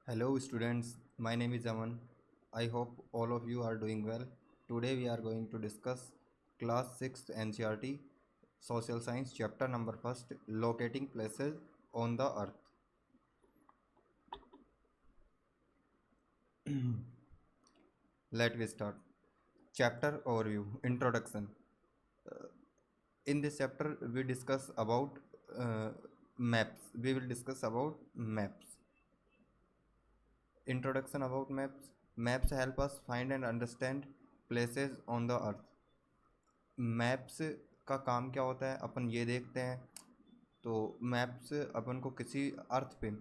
Hello students, my name is Aman. I hope all of you are doing well. Today we are going to discuss class 6th NCERT Social Science chapter number 1st Locating Places on the Earth. Let we start. Chapter overview introduction. In this chapter we discuss about maps. We will discuss about maps. Introduction about maps. Maps help us find and understand places on the earth. Maps का काम क्या होता है अपन ये देखते हैं। तो maps अपन को किसी अर्थ पे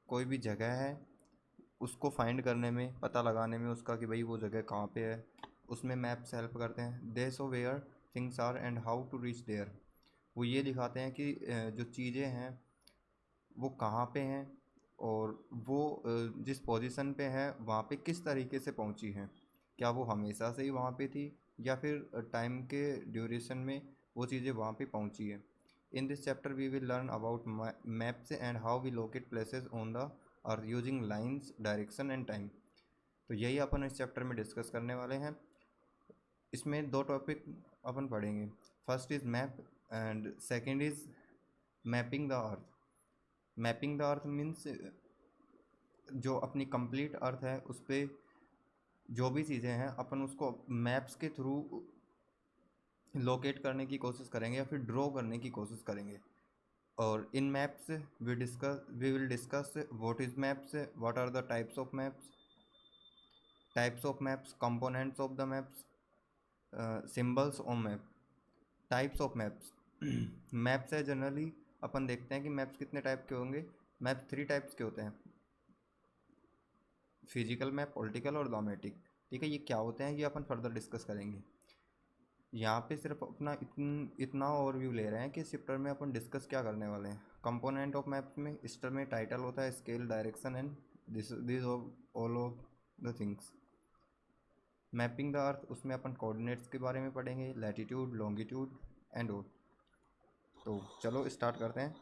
कोई भी जगह है उसको फाइंड करने में, पता लगाने में उसका कि भाई वो जगह कहाँ पे है, उसमें मैप्स हेल्प करते हैं। They show where things are and how to reach there. वो ये दिखाते हैं कि जो चीज़ें हैं वो कहाँ पे हैं और वो जिस पोजीशन पे है वहाँ पे किस तरीके से पहुँची हैं। क्या वो हमेशा से ही वहाँ पे थी या फिर टाइम के ड्यूरेशन में वो चीज़ें वहाँ पे पहुँची है। In this chapter we will learn about maps and how we locate places on the earth using lines, direction and time. तो यही अपन इस चैप्टर में डिस्कस करने वाले हैं। इसमें दो टॉपिक अपन पढ़ेंगे। First is map and second is mapping the earth. Mapping the earth means जो अपनी कंप्लीट अर्थ है उस पर जो भी चीज़ें हैं अपन उसको मैप्स के थ्रू लोकेट करने की कोशिश करेंगे या फिर ड्रॉ करने की कोशिश करेंगे। और in maps we will discuss what is maps, what are the types of maps, components of the maps, symbols on map, types of maps. Maps है जनरली अपन देखते हैं कि मैप्स कितने टाइप के होंगे। मैप 3 टाइप्स के होते हैं, फिजिकल मैप, पॉलिटिकल और डोमेटिक। ठीक है, ये क्या होते हैं ये अपन फर्दर डिस्कस करेंगे। यहाँ पे सिर्फ अपना इतना ओवरव्यू ले रहे हैं कि इस चैप्टर में अपन डिस्कस क्या करने वाले हैं। कंपोनेंट ऑफ मैप में इस टर्म में टाइटल होता है scale, direction and this all of the things. Mapping the earth, उसमें अपन कोऑर्डिनेट्स के बारे में पढ़ेंगे, लैटिट्यूड, लॉन्गिट्यूड एंड ऑल। तो चलो स्टार्ट करते हैं।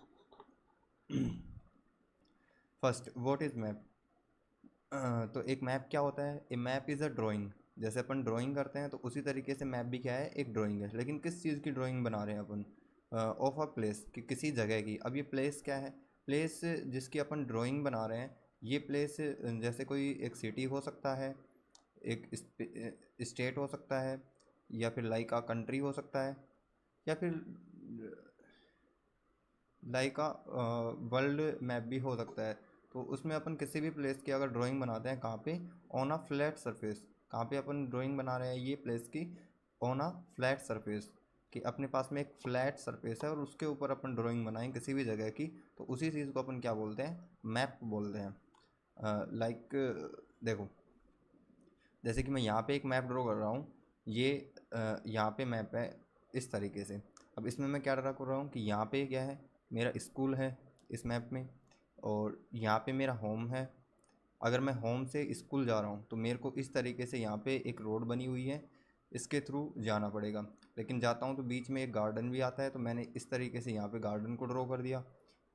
First, what is map. तो एक मैप क्या होता है? ए मैप इज़ अ ड्राइंग। जैसे अपन ड्राइंग करते हैं तो उसी तरीके से मैप भी क्या है, एक ड्राइंग है। लेकिन किस चीज़ की ड्राइंग बना रहे हैं अपन? ऑफ अ प्लेस, कि किसी जगह की। अब ये प्लेस क्या है? प्लेस जिसकी अपन ड्राइंग बना रहे हैं, ये प्लेस जैसे कोई एक सिटी हो सकता है, एक स्टेट हो सकता है, या फिर लाइक आ कंट्री हो सकता है, या फिर लाइक आ वर्ल्ड मैप भी हो सकता है। तो उसमें अपन किसी भी प्लेस की अगर ड्राइंग बनाते हैं, कहाँ पे? On a flat surface. कहाँ पे अपन ड्राइंग बना रहे हैं ये प्लेस की? ऑन अ फ्लैट सरफेस, कि अपने पास में एक फ्लैट सरफेस है और उसके ऊपर अपन ड्राइंग बनाएं किसी भी जगह की, तो उसी चीज़ को अपन क्या बोलते हैं? मैप बोलते हैं। लाइक देखो, जैसे कि मैं यहाँ पे एक मैप ड्रॉ कर रहा हूँ। ये यहाँ पे मैप है इस तरीके से। अब इसमें मैं क्या ड्रा कर रहा हूँ कि यहाँ पे क्या है, मेरा स्कूल है इस मैप में, और यहाँ पे मेरा होम है। अगर मैं होम से स्कूल जा रहा हूँ तो मेरे को इस तरीके से यहाँ पे एक रोड बनी हुई है, इसके थ्रू जाना पड़ेगा। लेकिन जाता हूँ तो बीच में एक गार्डन भी आता है, तो मैंने इस तरीके से यहाँ पे गार्डन को ड्रॉ कर दिया।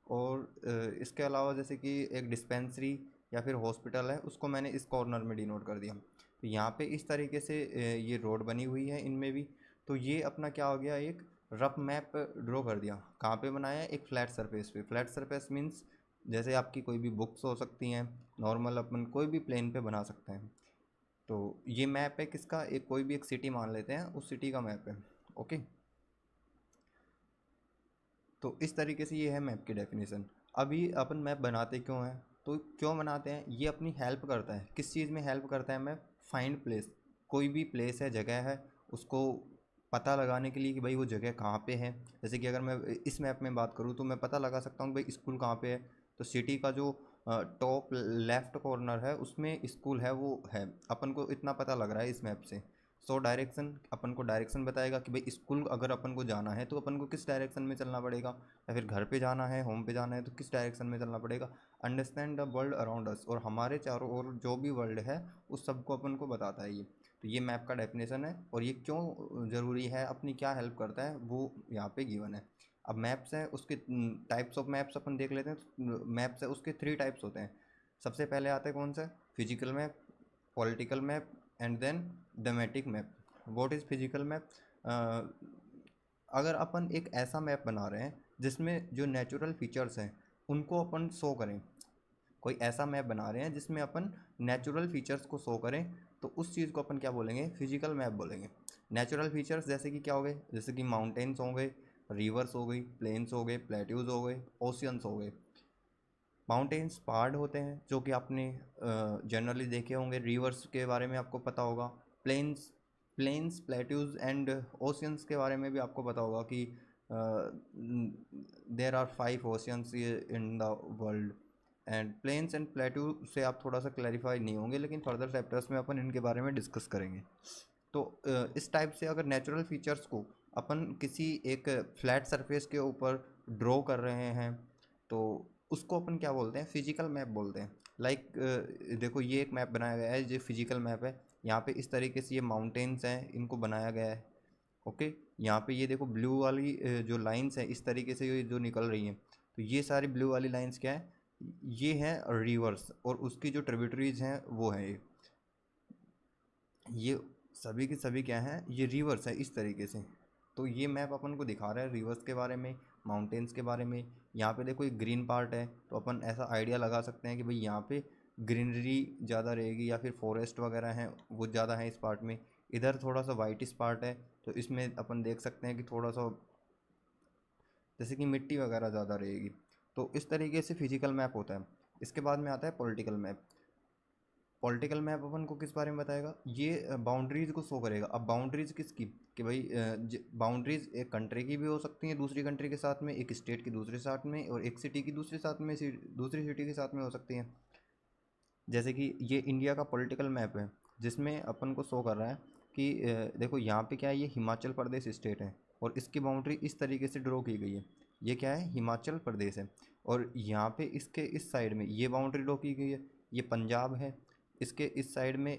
और इसके अलावा जैसे कि एक डिस्पेंसरी या फिर हॉस्पिटल है, उसको मैंने इस कॉर्नर में डिनोट कर दिया। तो यहाँ पे इस तरीके से ये रोड बनी हुई है इनमें भी। तो ये अपना क्या हो गया, एक रफ मैप ड्रॉ कर दिया। कहाँ पे बनाया? एक फ्लैट सरफेस पे। फ्लैट सरफेस मीन्स जैसे आपकी कोई भी बुक्स हो सकती हैं, नॉर्मल अपन कोई भी प्लेन पे बना सकते हैं। तो ये मैप है किसका? एक कोई भी एक सिटी मान लेते हैं, उस सिटी का मैप है। ओके, तो इस तरीके से ये है मैप की डेफिनेशन। अभी अपन मैप बनाते क्यों हैं? तो क्यों बनाते हैं? ये अपनी हेल्प करता है। किस चीज़ में हेल्प करता है मैप? Find place. कोई भी प्लेस है, जगह है, उसको पता लगाने के लिए कि भाई वो जगह कहाँ पे है। जैसे कि अगर मैं इस मैप में बात करूँ तो मैं पता लगा सकता हूँ कि भाई स्कूल कहाँ पे है। तो सिटी का जो टॉप लेफ़्ट कॉर्नर है उसमें स्कूल है, वो है। अपन को इतना पता लग रहा है इस मैप से। सो डायरेक्शन, अपन को डायरेक्शन बताएगा कि भाई स्कूल अगर अपन को जाना है तो अपन को किस डायरेक्शन में चलना पड़ेगा, या फिर घर पे जाना है, होम पे जाना है तो किस डायरेक्शन में चलना पड़ेगा। Understand the world around us, और हमारे चारों ओर जो भी वर्ल्ड है उस सबको अपन को बताता है ये। तो ये मैप का डेफिनेशन है, और ये क्यों ज़रूरी है, अपनी क्या हेल्प करता है, वो यहाँ पे गिवन है। अब मैप्स है, उसके टाइप्स ऑफ मैप्स अपन देख लेते हैं। तो मैप्स है उसके 3 टाइप्स होते हैं। सबसे पहले आता है कौन सा? Physical map, political map and then thematic map. What is physical map? अगर अपन एक ऐसा मैप बना रहे हैं जिसमें जो नेचुरल फीचर्स हैं उनको अपन शो करें, कोई ऐसा मैप बना रहे हैं जिसमें अपन नेचुरल फीचर्स को शो करें, तो उस चीज़ को अपन क्या बोलेंगे? फिजिकल मैप बोलेंगे। नेचुरल फीचर्स जैसे कि क्या हो गए? जैसे कि माउंटेन्स हो गए, रिवर्स हो गई, प्लेन्स हो गए, प्लेट्यूज हो गए, ओशियंस हो गए। माउंटेन्स पहाड़ होते हैं जो कि आपने जनरली देखे होंगे, रिवर्स के बारे में आपको पता होगा, plains plains plateaus and oceans के बारे में भी आपको पता होगा कि there are 5 oceans in the world. And plains and plateau से आप थोड़ा सा क्लैरिफाई नहीं होंगे, लेकिन फर्दर चैप्टर्स में अपन इनके बारे में डिस्कस करेंगे। तो इस टाइप से अगर नेचुरल फीचर्स को अपन किसी एक फ्लैट सरफेस के ऊपर ड्रॉ कर रहे हैं तो उसको अपन क्या बोलते हैं? फिजिकल मैप बोलते हैं। लाइक देखो ये एक मैप बनाया गया है, जो फिजिकल मैप है। यहाँ पे इस तरीके से ये माउंटेन्स हैं, इनको बनाया गया है। ओके, यहाँ पे ये देखो ब्लू वाली जो लाइंस हैं इस तरीके से ये जो निकल रही हैं, तो ये सारी ब्लू वाली लाइंस क्या है? ये हैं रिवर्स, और उसकी जो ट्रिब्यूटरीज हैं वो हैं ये सभी के सभी क्या हैं? ये रिवर्स है इस तरीके से। तो ये मैप अपन को दिखा रहा है रिवर्स के बारे में, माउंटेन्स के बारे में। यहाँ पे देखो एक ग्रीन पार्ट है, तो अपन ऐसा आइडिया लगा सकते हैं कि भाई यहाँ पे ग्रीनरी ज़्यादा रहेगी या फिर फॉरेस्ट वगैरह हैं वो ज़्यादा है इस पार्ट में। इधर थोड़ा सा वाइटिश पार्ट है, तो इसमें अपन देख सकते हैं कि थोड़ा सा जैसे कि मिट्टी वगैरह ज़्यादा रहेगी। तो इस तरीके से फिजिकल मैप होता है। इसके बाद में आता है पॉलिटिकल मैप। पॉलिटिकल मैप अपन को किस बारे में बताएगा? ये बाउंड्रीज़ को शो करेगा। अब बाउंड्रीज़ किसकी? कि भाई बाउंड्रीज़ एक कंट्री की भी हो सकती हैं दूसरी कंट्री के साथ में, एक स्टेट की दूसरे साथ में, और एक सिटी की दूसरे साथ में, दूसरी सिटी के साथ में हो सकती हैं। जैसे कि ये इंडिया का पॉलिटिकल मैप है जिसमें अपन को शो कर रहा है कि देखो यहाँ पे क्या है, ये हिमाचल प्रदेश स्टेट है और इसकी बाउंड्री इस तरीके से ड्रॉ की गई है। ये क्या है? हिमाचल प्रदेश है। और यहाँ पे इसके इस साइड में ये बाउंड्री ड्रॉ की गई है, ये पंजाब है। इसके इस साइड में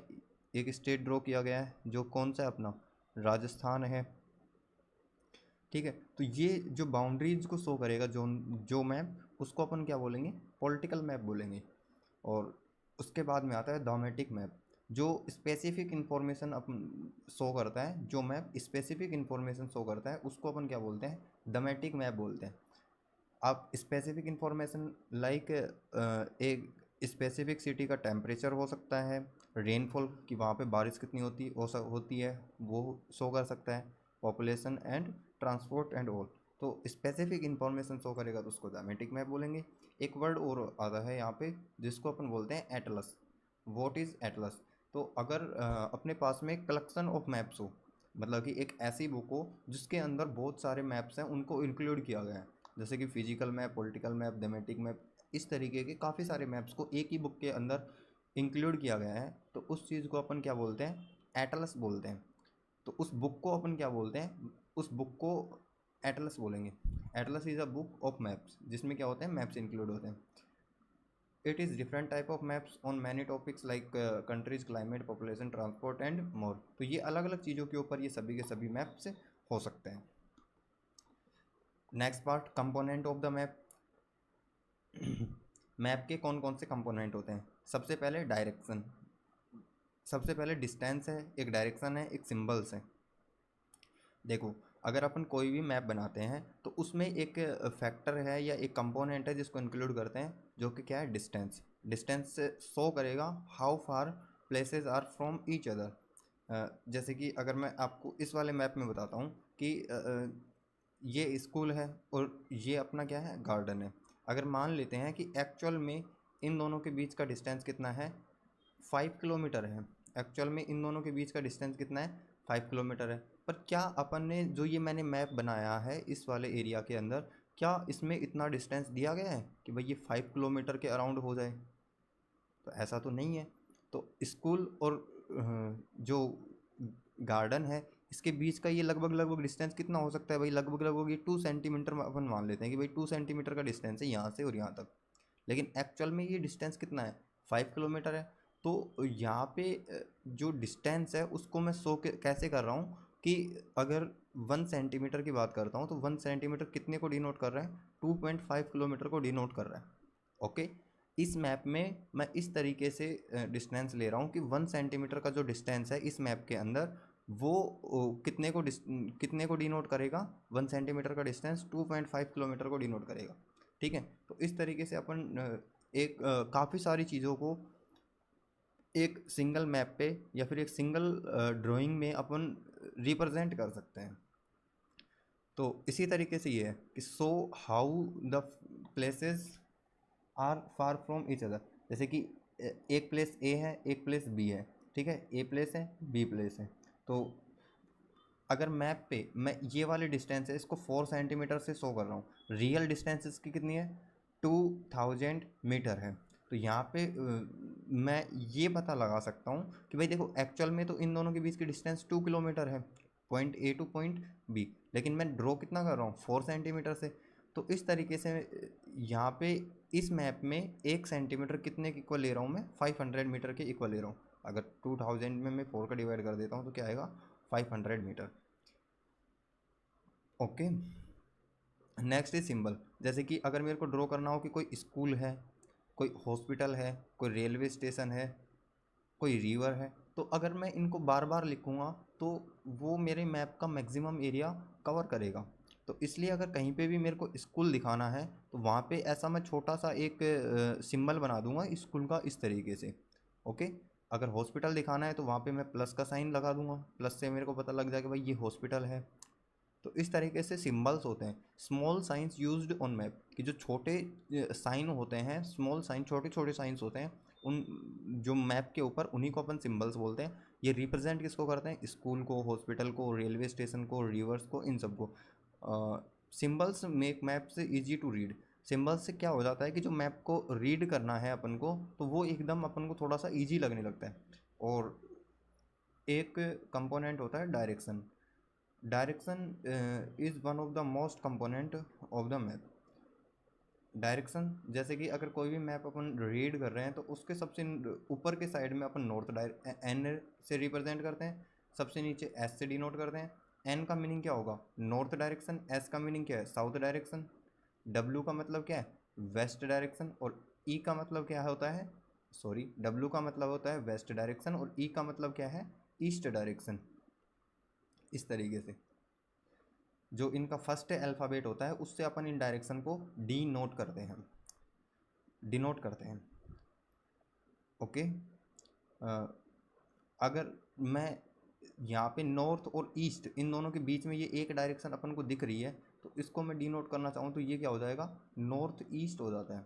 एक स्टेट ड्रॉ किया गया है जो कौन सा है? अपना राजस्थान है। ठीक है, तो ये जो बाउंड्रीज को शो करेगा जो जो मैप, उसको अपन क्या बोलेंगे? पॉलिटिकल मैप बोलेंगे। और उसके बाद में आता है डोमेटिक मैप, जो स्पेसिफिक इंफॉर्मेशन अपन शो करता है। जो मैप स्पेसिफिक इंफॉर्मेशन शो करता है उसको अपन क्या बोलते हैं? डोमेटिक मैप बोलते हैं। आप स्पेसिफिक इंफॉर्मेशन लाइक एक स्पेसिफिक सिटी का टेम्परेचर हो सकता है, रेनफॉल कि वहाँ पे बारिश कितनी होती है वो शो कर सकता है, population and transport and all. तो स्पेसिफिक इंफॉर्मेशन शो करेगा तो उसको डोमेटिक मैप बोलेंगे। एक वर्ड और आता है यहाँ पे जिसको अपन बोलते हैं एटलस। What is Atlas? तो अगर अपने पास में कलेक्शन ऑफ मैप्स हो, मतलब कि एक ऐसी बुक हो जिसके अंदर बहुत सारे मैप्स हैं उनको इंक्लूड किया गया है, जैसे कि physical map, political map, thematic map, इस तरीके के काफ़ी सारे मैप्स को एक ही बुक के अंदर इंक्लूड किया गया है, तो उस चीज़ को अपन क्या बोलते हैं? एटलस बोलते हैं। तो उस बुक को अपन क्या बोलते हैं? उस बुक को एटलस बोलेंगे। Atlas is a book of maps जिसमें क्या होते हैं? मैप्स इंक्लूड होते हैं। It is different type of maps on many topics like countries, climate, population, transport and more. तो ये अलग अलग चीज़ों के ऊपर ये सभी के सभी मैप्स हो सकते हैं। Next part, component of the map. Map के कौन कौन से कंपोनेंट होते हैं? सबसे पहले डायरेक्शन, सबसे पहले डिस्टेंस है, एक डायरेक्शन है, एक सिंबल्स है। देखो अगर अपन कोई भी मैप बनाते हैं तो उसमें एक फैक्टर है या एक कंपोनेंट है जिसको इंक्लूड करते हैं, जो कि क्या है? डिस्टेंस। डिस्टेंस से शो करेगा how far places are from each other. जैसे कि अगर मैं आपको इस वाले मैप में बताता हूँ कि ये स्कूल है और ये अपना क्या है? गार्डन है। अगर मान लेते हैं कि एक्चुअल में इन दोनों के बीच का डिस्टेंस कितना है? 5 किलोमीटर है। एक्चुअल में इन दोनों के बीच का डिस्टेंस कितना है? 5 किलोमीटर है। पर क्या अपन ने जो ये मैंने मैप बनाया है इस वाले एरिया के अंदर, क्या इसमें इतना डिस्टेंस दिया गया है कि भाई ये 5 किलोमीटर के अराउंड हो जाए? तो ऐसा तो नहीं है। तो स्कूल और जो गार्डन है इसके बीच का ये लगभग लगभग डिस्टेंस कितना हो सकता है भाई? लगभग लगभग ये 2 सेंटीमीटर अपन मान लेते हैं कि भाई 2 सेंटीमीटर का डिस्टेंस है यहाँ से और यहाँ तक। लेकिन एक्चुअल में ये डिस्टेंस कितना है? 5 किलोमीटर है। तो यहाँ पे जो डिस्टेंस है उसको मैं कैसे कर रहा हूँ कि अगर 1 सेंटीमीटर की बात करता हूँ तो 1 सेंटीमीटर कितने को डिनोट कर रहा है? 2.5 किलोमीटर को डिनोट कर रहा है। ओके, इस मैप में मैं इस तरीके से डिस्टेंस ले रहा हूँ कि 1 सेंटीमीटर का जो डिस्टेंस है इस मैप के अंदर वो कितने को डिनोट करेगा, 1 सेंटीमीटर का डिस्टेंस 2.5 किलोमीटर को डिनोट करेगा। ठीक है, तो इस तरीके से अपन एक काफ़ी सारी चीज़ों को एक सिंगल मैप पे या फिर एक सिंगल ड्राइंग में अपन रिप्रेजेंट कर सकते हैं। तो इसी तरीके से ये है कि so how the places are far from each other. जैसे कि एक प्लेस ए है, एक प्लेस बी है, ठीक है, ए प्लेस है, बी प्लेस है। तो अगर मैप पे मैं ये वाली डिस्टेंस है इसको 4 सेंटीमीटर से शो कर रहा हूँ, रियल डिस्टेंस इसकी कितनी है, 2000 मीटर है। तो यहाँ पे मैं ये पता लगा सकता हूँ कि भाई देखो एक्चुअल में तो इन दोनों के बीच की डिस्टेंस 2 किलोमीटर है, point A to point B, लेकिन मैं ड्रॉ कितना कर रहा हूँ, 4 सेंटीमीटर से। तो इस तरीके से यहाँ पे इस मैप में 1 सेंटीमीटर कितने के इक्वल ले रहा हूँ मैं, 500 मीटर के इक्वल ले रहा हूँ। अगर 2000 में मैं 4 का डिवाइड कर देता हूँ तो क्या आएगा, 500 metre. Okay, next is symbol. जैसे कि अगर मेरे को ड्रॉ करना हो कि कोई स्कूल है, कोई हॉस्पिटल है, कोई रेलवे स्टेशन है, कोई रिवर है, तो अगर मैं इनको बार बार लिखूँगा तो वो मेरे मैप का मैक्सिमम एरिया कवर करेगा। तो इसलिए अगर कहीं पे भी मेरे को स्कूल दिखाना है तो वहाँ पे ऐसा मैं छोटा सा एक सिंबल बना दूंगा स्कूल का इस तरीके से। ओके, अगर हॉस्पिटल दिखाना है तो वहाँ पे मैं प्लस का साइन लगा दूंगा, प्लस से मेरे को पता लग जाएगा भाई ये हॉस्पिटल है। तो इस तरीके से सिंबल्स होते हैं, small science used on map, कि जो छोटे साइन होते हैं, स्मॉल साइन, छोटे छोटे साइंस होते हैं उन जो मैप के ऊपर, उन्हीं को अपन सिंबल्स बोलते हैं। ये रिप्रेजेंट किसको करते हैं, स्कूल को, हॉस्पिटल को, रेलवे स्टेशन को, रिवर्स को, इन सबको। सिंबल्स मेक मैप से ईजी टू रीड। सिंबल्स से क्या हो जाता है कि जो मैप को रीड करना है अपन को तो वो एकदम अपन को थोड़ा सा ईजी लगने लगता है। और एक कंपोनेंट होता है direction. Direction is one of the most component of the map. Direction, जैसे कि अगर कोई भी मैप अपन रीड कर रहे हैं तो उसके सबसे ऊपर के साइड में अपन नॉर्थ एन से रिप्रेजेंट करते हैं, सबसे नीचे एस से डिनोट करते हैं। एन का मीनिंग क्या होगा, नॉर्थ डायरेक्शन, एस का मीनिंग क्या है, साउथ डायरेक्शन, डब्ल्यू का मतलब क्या है, वेस्ट डायरेक्शन, और ई का मतलब क्या होता है, सॉरी, डब्ल्यू का मतलब होता है वेस्ट डायरेक्शन और ई का मतलब क्या है, ईस्ट डायरेक्शन। इस तरीके से जो इनका फर्स्ट अल्फ़ाबेट होता है उससे अपन इन डायरेक्शन को डी नोट करते हैं, डिनोट करते हैं। ओके, अगर मैं यहाँ पे नॉर्थ और ईस्ट इन दोनों के बीच में ये एक डायरेक्शन अपन को दिख रही है तो इसको मैं डिनोट करना चाहूँ तो ये क्या हो जाएगा, नॉर्थ ईस्ट हो जाता है।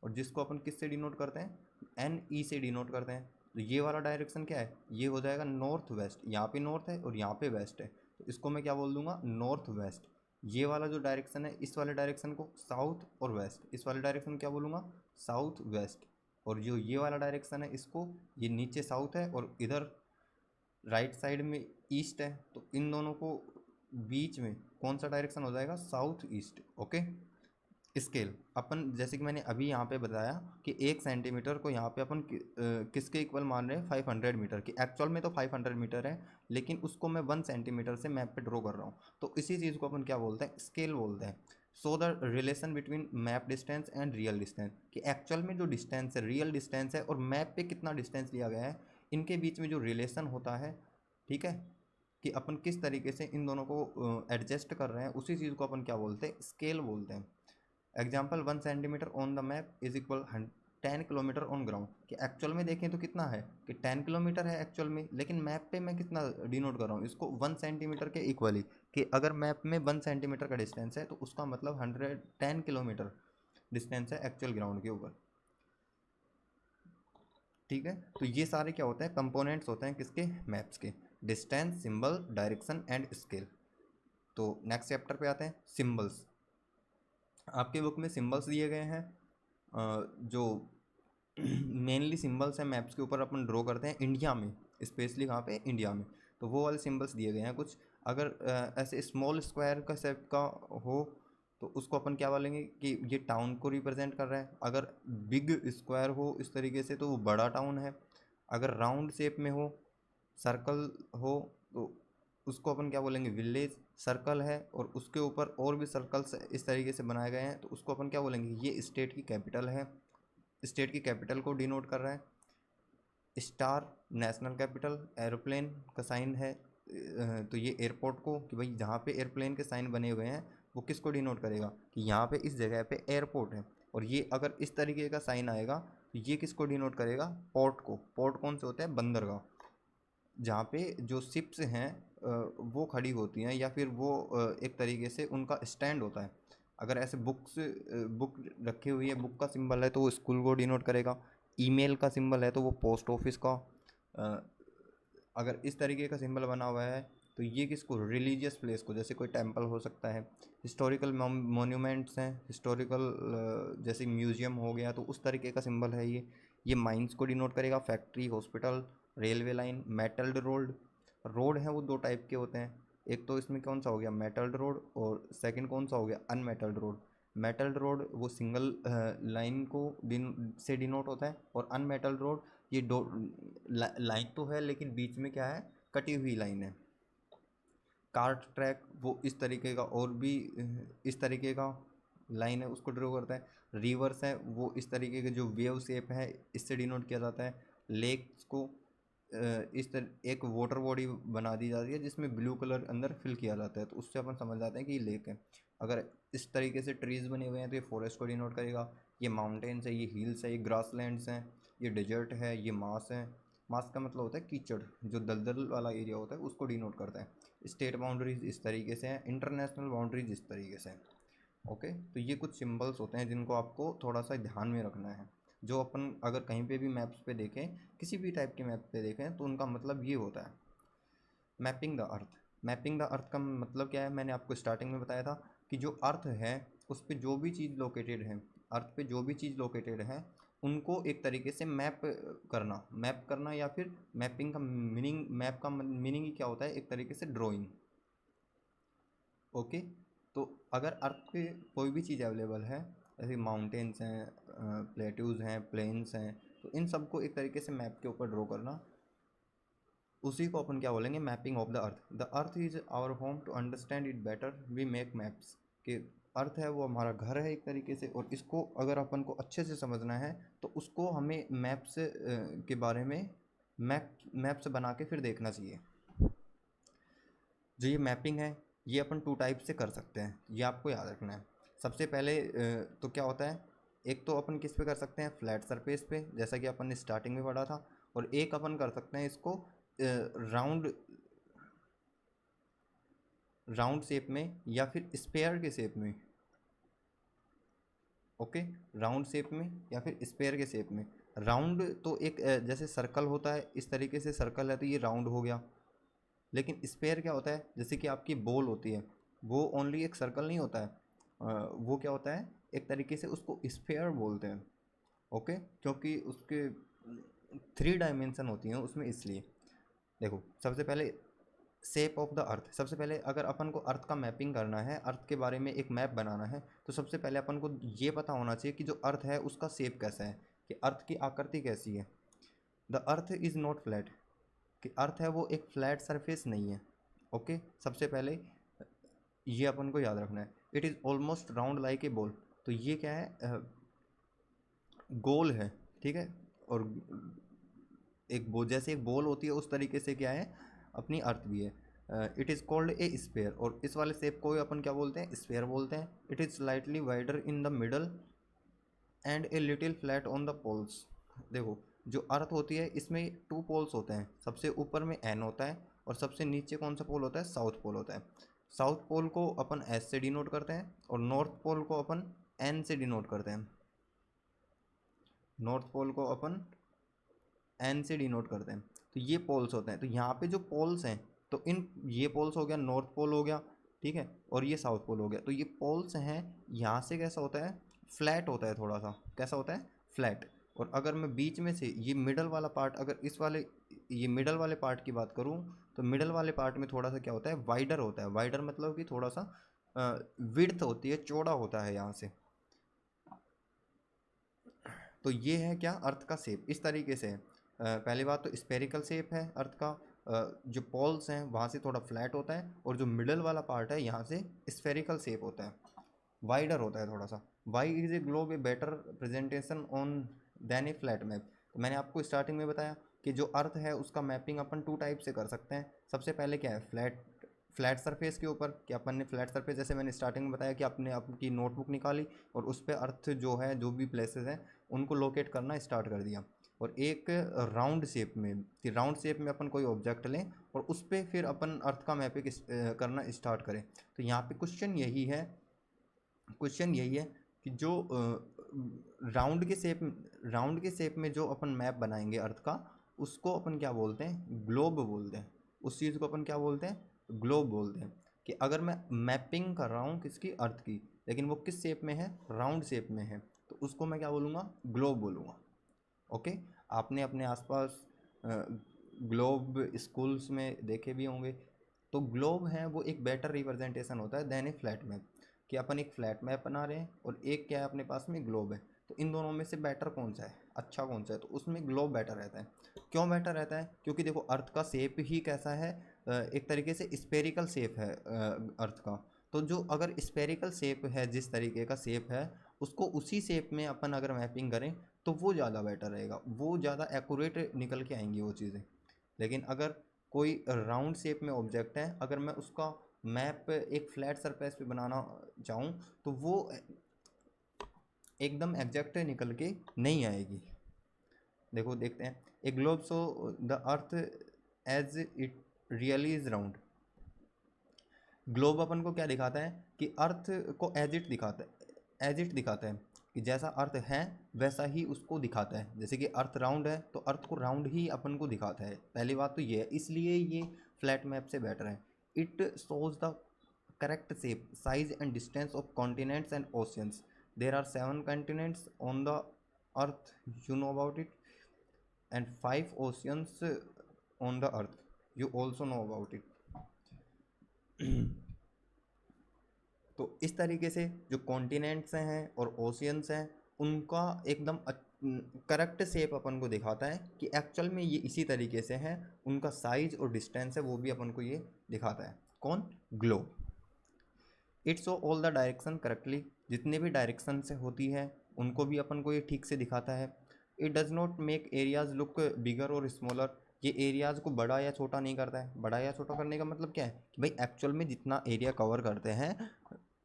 और जिसको अपन किस से डिनोट करते हैं, एन ई से डिनोट करते हैं। तो ये वाला डायरेक्शन क्या है, ये हो जाएगा नॉर्थ वेस्ट। यहाँ पे नॉर्थ है और यहाँ पे वेस्ट है तो इसको मैं क्या बोल दूंगा, नॉर्थ वेस्ट। ये वाला जो डायरेक्शन है इस वाले डायरेक्शन को साउथ और वेस्ट, इस वाले डायरेक्शन क्या बोलूँगा, साउथ वेस्ट। और जो ये वाला डायरेक्शन है इसको, ये नीचे साउथ है और इधर राइट साइड में ईस्ट है, तो इन दोनों को बीच में कौन सा डायरेक्शन हो जाएगा, साउथ ईस्ट। ओके, स्केल अपन जैसे कि मैंने अभी यहाँ पे बताया कि 1 सेंटीमीटर को यहाँ पे अपन किसके इक्वल मान रहे हैं, 500 मीटर की। एक्चुअल में तो 500 मीटर है लेकिन उसको मैं 1 सेंटीमीटर से मैप पे ड्रॉ कर रहा हूँ, तो इसी चीज़ को अपन क्या बोलते हैं, स्केल बोलते हैं। So the relation between map distance and real distance, कि एक्चुअल में जो डिस्टेंस है, रियल डिस्टेंस है, और मैप पे कितना डिस्टेंस लिया गया है, इनके बीच में जो रिलेशन होता है, ठीक है, कि अपन किस तरीके से इन दोनों को एडजस्ट कर रहे हैं, उसी चीज़ को अपन क्या बोलते हैं, स्केल बोलते हैं। Example 1 centimetre on the map is equal 10 kilometre on ground, कि एक्चुअल में देखें तो कितना है, कि 10 किलोमीटर है एक्चुअल में, लेकिन मैप पे मैं कितना डिनोट कर रहा हूँ इसको, 1 सेंटीमीटर के इक्वली। कि अगर मैप में 1 सेंटीमीटर का डिस्टेंस है तो उसका मतलब 110 किलोमीटर डिस्टेंस है एक्चुअल ग्राउंड के ऊपर। ठीक है, तो ये सारे क्या होते हैं, कंपोनेंट्स होते हैं किसके, मैप्स के, distance, symbol, direction and scale. तो नेक्स्ट चैप्टर पे आते हैं, सिंबल्स। आपके बुक में सिंबल्स दिए गए हैं जो मेनली सिंबल्स हैं मैप्स के ऊपर अपन ड्रॉ करते हैं इंडिया में, स्पेशली कहाँ पे, इंडिया में। तो वो वाले सिंबल्स दिए गए हैं कुछ। अगर ऐसे स्मॉल स्क्वायर का शेप का हो तो उसको अपन क्या बोलेंगे कि ये टाउन को रिप्रेजेंट कर रहा है। अगर बिग स्क्वायर हो इस तरीके से तो वो बड़ा टाउन है। अगर राउंड शेप में हो, सर्कल हो, तो उसको अपन क्या बोलेंगे, विलेज। सर्कल है और उसके ऊपर और भी सर्कल्स इस तरीके से बनाए गए हैं तो उसको अपन क्या बोलेंगे, ये स्टेट की कैपिटल है। स्टेट की कैपिटल को डिनोट कर रहा है। स्टार नेशनल कैपिटल, एरोप्लेन का साइन है, तो ये एयरपोर्ट को, कि भाई जहाँ पे एयरप्लेन के साइन बने हुए हैं वो किसको डिनोट करेगा कि यहाँ पे इस जगह पे एयरपोर्ट है। और ये अगर इस तरीके का साइन आएगा तो ये किसको डिनोट करेगा, पोर्ट को। पोर्ट कौन से होते हैं, बंदरगाह, जहाँ पे जो शिप्स हैं वो खड़ी होती हैं, या फिर वो एक तरीके से उनका स्टैंड होता है। अगर ऐसे बुक रखी हुई है, बुक का सिंबल है तो वो स्कूल को डिनोट करेगा। ईमेल का सिंबल है तो वो पोस्ट ऑफिस का। अगर इस तरीके का सिंबल बना हुआ है तो ये किसको, रिलीजियस प्लेस को, जैसे कोई टेंपल हो सकता है। हिस्टोरिकल मोन्यूमेंट्स हैं, हिस्टोरिकल जैसे म्यूजियम हो गया, तो उस तरीके का सिंबल है ये माइंस को डिनोट करेगा। Factory, hospital, railway line. Metalled road, road हैं वो दो टाइप के होते हैं। एक तो इसमें कौन सा हो गया, मेटल्ड रोड, और सेकंड कौन सा हो गया, अनमेटल्ड रोड। मेटल्ड रोड वो सिंगल लाइन को से डिनोट होता है, और अनमेटल्ड रोड ये दो लाइन तो है लेकिन बीच में क्या है, कटी हुई लाइन है। कार्ट ट्रैक वो इस तरीके का, और भी इस तरीके का लाइन है, उसको ड्रॉ करता है। रिवर्स है वो इस तरीके के जो वेव शेप है इससे डिनोट किया जाता है। लेक्स को एक वाटर बॉडी बना दी जाती है जिसमें ब्लू कलर अंदर फिल किया जाता है, तो उससे अपन समझ जाते हैं कि ये लेक है। अगर इस तरीके से ट्रीज बने हुए हैं तो ये फॉरेस्ट को डिनोट करेगा। ये माउंटेन्स है, ये हिल्स है, ये ग्रासलैंड्स हैं, ये डेजर्ट है, ये मास है। मास का मतलब होता है कीचड़, जो दलदल वाला एरिया होता है उसको डिनोट करता है। स्टेट बाउंड्रीज इस तरीके से हैं, इंटरनेशनल बाउंड्रीज इस तरीके से हैं। ओके, तो ये कुछ सिंबल्स होते हैं जिनको आपको थोड़ा सा ध्यान में रखना है। जो अपन अगर कहीं पे भी मैप्स पे देखें, किसी भी टाइप के मैप पे देखें, तो उनका मतलब ये होता है। Mapping the earth. Mapping the earth का मतलब क्या है, मैंने आपको स्टार्टिंग में बताया था कि जो अर्थ है उस पर जो भी चीज़ लोकेटेड है, अर्थ पे जो भी चीज़ लोकेटेड है उनको एक तरीके से मैप करना, या फिर मैपिंग का मीनिंग, मैप का मीनिंग ही क्या होता है, एक तरीके से ड्राइंग। ओके, तो अगर अर्थ पे कोई भी चीज़ अवेलेबल है, जैसे माउंटेन्स हैं, प्लेट्यूज हैं, प्लेन्स हैं, तो इन सबको एक तरीके से मैप के ऊपर ड्रॉ करना, उसी को अपन क्या बोलेंगे, mapping of the earth. The earth is our home, to understand it better we make maps. कि अर्थ है वो हमारा घर है एक तरीके से, और इसको अगर अपन को अच्छे से समझना है तो उसको हमें मैप्स के बारे में मैप्स बना के फिर देखना चाहिए। जो ये मैपिंग है ये अपन टू टाइप से कर सकते हैं, ये आपको याद रखना है। सबसे पहले तो क्या होता है, एक तो अपन किस पे कर सकते हैं, फ्लैट सरफेस पे, जैसा कि अपन ने स्टार्टिंग में पढ़ा था। और एक अपन कर सकते हैं इसको राउंड राउंड शेप में, या फिर स्पेयर के शेप में। ओके, राउंड शेप में या फिर स्पेयर के शेप में। राउंड तो एक जैसे सर्कल होता है, इस तरीके से सर्कल है तो ये राउंड हो गया। लेकिन स्पेयर क्या होता है, जैसे कि आपकी बॉल होती है, वो ओनली एक सर्कल नहीं होता है, वो क्या होता है, एक तरीके से उसको स्फेयर बोलते हैं। ओके, क्योंकि उसके 3 डायमेंशन होती हैं उसमें, इसलिए। देखो, सबसे पहले शेप ऑफ द अर्थ। सबसे पहले अगर अपन को अर्थ का मैपिंग करना है, अर्थ के बारे में एक मैप बनाना है, तो सबसे पहले अपन को ये पता होना चाहिए कि जो अर्थ है उसका शेप कैसा है, कि अर्थ की आकृति कैसी है। The earth is not flat, कि अर्थ है वो एक फ्लैट सरफेस नहीं है। ओके, सबसे पहले ये अपन को याद रखना है। It is almost round like a ball, तो ये क्या है, गोल है, ठीक है। और एक बो जैसे एक बॉल होती है उस तरीके से क्या है, अपनी अर्थ भी है। It is called a sphere, और इस वाले शेप को अपन क्या बोलते हैं, स्पेयर बोलते हैं। It is slightly wider in the middle and a little flat on the poles. देखो, जो अर्थ होती है इसमें 2 पोल्स होते हैं, सबसे ऊपर में एन होता है, और सबसे नीचे कौन सा पोल होता है, साउथ पोल होता है। साउथ पोल को अपन एस से डिनोट करते हैं, और नॉर्थ पोल को अपन एन से डिनोट करते हैं। नॉर्थ पोल को अपन एन से डिनोट करते हैं। तो ये पोल्स होते हैं, तो यहाँ पे जो पोल्स हैं, तो ये पोल्स हो गया, नॉर्थ पोल हो गया, ठीक है, और ये साउथ पोल हो गया। तो ये पोल्स हैं, यहाँ से कैसा होता है, फ्लैट होता है, थोड़ा सा कैसा होता है, फ्लैट। और अगर मैं बीच में से ये मिडल वाला पार्ट, अगर ये मिडल वाले पार्ट की बात करूँ, तो मिडल वाले पार्ट में थोड़ा सा क्या होता है, वाइडर होता है। वाइडर मतलब कि थोड़ा सा विड्थ होती है, चौड़ा होता है यहाँ से। तो ये है क्या, अर्थ का शेप इस तरीके से है। पहली बात तो स्पेरिकल शेप है अर्थ का। जो पोल्स हैं वहाँ से थोड़ा फ्लैट होता है, और जो मिडल वाला पार्ट है यहाँ से स्फेरिकल शेप होता है, वाइडर होता है थोड़ा सा। Why is a globe a better presentation on than a flat map. तो मैंने आपको स्टार्टिंग में बताया कि जो अर्थ है उसका मैपिंग अपन 2 टाइप से कर सकते हैं। सबसे पहले क्या है, फ्लैट सरफेस के ऊपर, कि अपन ने फ्लैट सरफेस, जैसे मैंने स्टार्टिंग में बताया कि आपने आपकी नोटबुक निकाली और उस पर अर्थ जो है, जो भी प्लेसेस हैं उनको लोकेट करना स्टार्ट कर दिया। और एक राउंड शेप में, कि राउंड शेप में अपन कोई ऑब्जेक्ट लें और उस पर फिर अपन अर्थ का मैपिंग करना स्टार्ट करें। तो यहाँ पे क्वेश्चन यही है कि जो राउंड के शेप में जो अपन मैप बनाएंगे अर्थ का, उसको अपन क्या बोलते हैं, ग्लोब बोलते हैं। उस चीज़ को अपन क्या बोलते हैं, ग्लोब बोलते हैं। कि अगर मैं मैपिंग कर रहा हूँ किसकी, अर्थ की, लेकिन वो किस शेप में है, राउंड शेप में है, तो उसको मैं क्या बोलूँगा, ग्लोब बोलूँगा। ओके। आपने अपने आसपास ग्लोब स्कूल्स में देखे भी होंगे। तो ग्लोब है वो एक बेटर रिप्रेजेंटेशन होता है देन ए फ्लैट मैप, कि अपन एक फ्लैट मैप बना रहे हैं और एक क्या है अपने पास में, ग्लोब है। तो इन दोनों में से बेटर कौन सा है, अच्छा कौन सा है, तो उसमें ग्लोब बेटर रहता है। क्यों बेटर रहता है, क्योंकि देखो अर्थ का शेप ही कैसा है, एक तरीके से स्पेरिकल शेप है अर्थ का। तो जो अगर स्पेरिकल शेप है, जिस तरीके का शेप है, उसको उसी शेप में अपन अगर मैपिंग करें तो वो ज़्यादा बेटर रहेगा, वो ज़्यादा एक्यूरेट निकल के आएंगी वो चीज़ें। लेकिन अगर कोई राउंड शेप में ऑब्जेक्ट है, अगर मैं उसका मैप एक फ्लैट सरफेस पे बनाना चाहूँ तो वो एकदम एग्जैक्ट निकल के नहीं आएगी। देखो देखते हैं, a globe so the earth as it really is round. Globe अपन को क्या दिखाता है, कि अर्थ को एज इट दिखाता है, कि जैसा अर्थ है वैसा ही उसको दिखाता है। जैसे कि अर्थ राउंड है तो अर्थ को राउंड ही अपन को दिखाता है, पहली बात तो ये है, इसलिए ये फ्लैट मैप से बेटर है। It shows the correct shape, size and distance of continents and oceans. There are 7 continents on the earth, you know about it, and 5 oceans on the earth, you also know about it. तो इस तरीके से जो continents हैं और oceans हैं उनका एकदम करेक्ट शेप अपन को दिखाता है, कि एक्चुअल में ये इसी तरीके से हैं। उनका साइज और डिस्टेंस है वो भी अपन को ये दिखाता है। कौन, globe. It's show all the direction correctly, जितने भी डायरेक्शन से होती है उनको भी अपन को ये ठीक से दिखाता है। It does not make areas look bigger और स्मॉलर, ये एरियाज़ को बड़ा या छोटा नहीं करता है। बड़ा या छोटा करने का मतलब क्या है, कि भाई एक्चुअल में जितना एरिया कवर करते हैं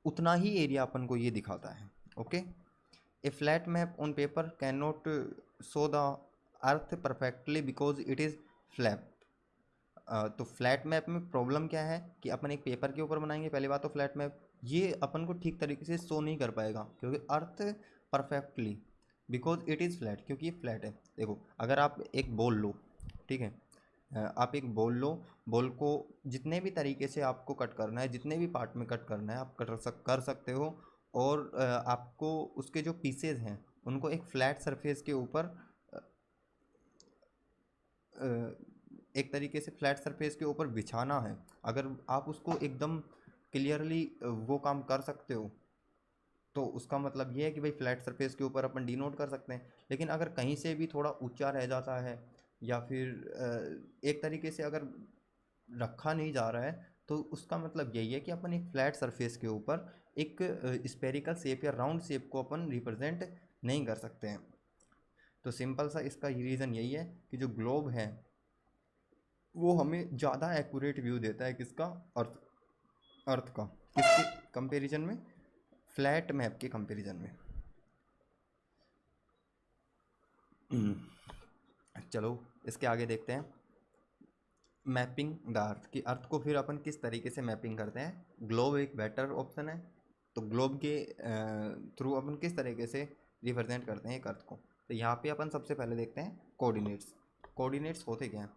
उतना ही एरिया अपन को ये दिखाता है। Okay. A flat map on paper can not show the earth perfectly because it is flat. तो फ्लैट मैप में प्रॉब्लम क्या है, कि अपन एक पेपर के ऊपर बनाएंगे, पहली बात तो फ्लैट मैप ये अपन को ठीक तरीके से शो नहीं कर पाएगा, क्योंकि earth perfectly, because it is flat, क्योंकि ये फ्लैट है। देखो अगर आप एक बॉल लो, ठीक है, आप एक बॉल लो, बॉल को जितने भी तरीके से आपको कट करना है, जितने भी पार्ट में कट करना है आप कर सकते हो। और आपको उसके जो पीसेज हैं उनको एक फ्लैट सरफेस के ऊपर एक तरीके से फ्लैट सरफेस के ऊपर बिछाना है। अगर आप उसको एकदम क्लियरली वो काम कर सकते हो तो उसका मतलब ये है कि भाई फ्लैट सरफेस के ऊपर अपन डिनोट कर सकते हैं। लेकिन अगर कहीं से भी थोड़ा ऊंचा रह जाता है या फिर एक तरीके से अगर रखा नहीं जा रहा है तो उसका मतलब यही है कि अपन एक फ्लैट सरफेस के ऊपर एक स्पेरिकल शेप या राउंड शेप को अपन रिप्रेजेंट नहीं कर सकते हैं। तो सिंपल सा इसका रीज़न यही है कि जो ग्लोब है वो हमें ज़्यादा एक्यूरेट व्यू देता है, किसका, अर्थ का, किसके कंपैरिजन में, फ्लैट मैप के कंपैरिजन में। चलो इसके आगे देखते हैं, मैपिंग द अर्थ, की अर्थ को फिर अपन किस तरीके से मैपिंग करते हैं। ग्लोब एक बेटर ऑप्शन है, तो ग्लोब के थ्रू अपन किस तरीके से रिप्रेजेंट करते हैं एक अर्थ को। तो यहाँ पे अपन सबसे पहले देखते हैं कोऑर्डिनेट्स। कोऑर्डिनेट्स होते क्या हैं,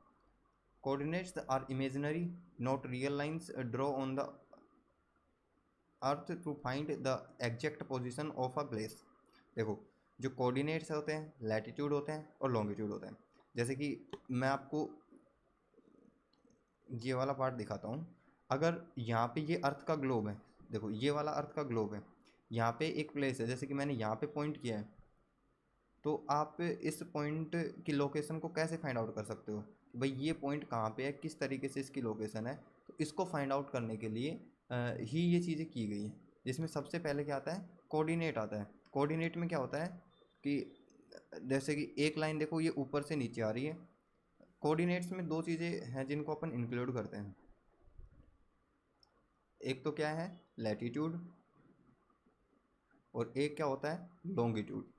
coordinates are imaginary not real lines draw on the earth to find the exact position of a place. देखो जो कोऑर्डिनेट्स होते हैं, लैटिट्यूड होते हैं और लॉन्गिट्यूड होते हैं। जैसे कि मैं आपको ये वाला पार्ट दिखाता हूँ। अगर यहाँ पे ये अर्थ का ग्लोब है, देखो ये वाला अर्थ का ग्लोब है, यहाँ पे एक प्लेस है, जैसे कि मैंने यहाँ पे पॉइंट किया है, तो आप इस पॉइंट की लोकेशन को कैसे फाइंड आउट कर सकते हो, भाई ये पॉइंट कहाँ पे है, किस तरीके से इसकी लोकेशन है। तो इसको फाइंड आउट करने के लिए ही ये चीज़ें की गई हैं, जिसमें सबसे पहले क्या आता है, कोऑर्डिनेट आता है। कोऑर्डिनेट में क्या होता है कि जैसे कि एक लाइन देखो ये ऊपर से नीचे आ रही है। कोऑर्डिनेट्स में दो चीज़ें हैं जिनको अपन इंक्लूड करते हैं, एक तो क्या है लैटिट्यूड, और एक क्या होता है लॉन्गिट्यूड।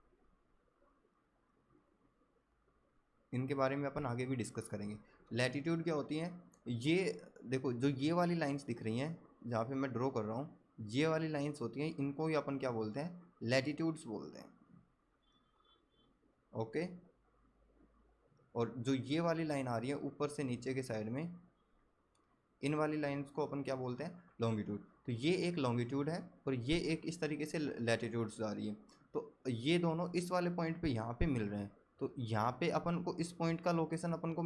इनके बारे में अपन आगे भी डिस्कस करेंगे। लैटिट्यूड क्या होती है, ये देखो जो ये वाली लाइंस दिख रही हैं जहाँ पे मैं ड्रॉ कर रहा हूँ, ये वाली लाइंस होती हैं, इनको ही अपन क्या बोलते हैं लैटिट्यूड्स बोलते हैं। ओके, और जो ये वाली लाइन आ रही है ऊपर से नीचे के साइड में, इन वाली लाइंस को अपन क्या बोलते हैं लॉन्गिट्यूड। तो ये एक लॉन्गिट्यूड है और ये एक इस तरीके से लैटिट्यूड्स आ रही है। तो ये दोनों इस वाले पॉइंट पे यहाँ पे मिल रहे हैं, तो यहाँ पे अपन को इस पॉइंट का लोकेशन अपन को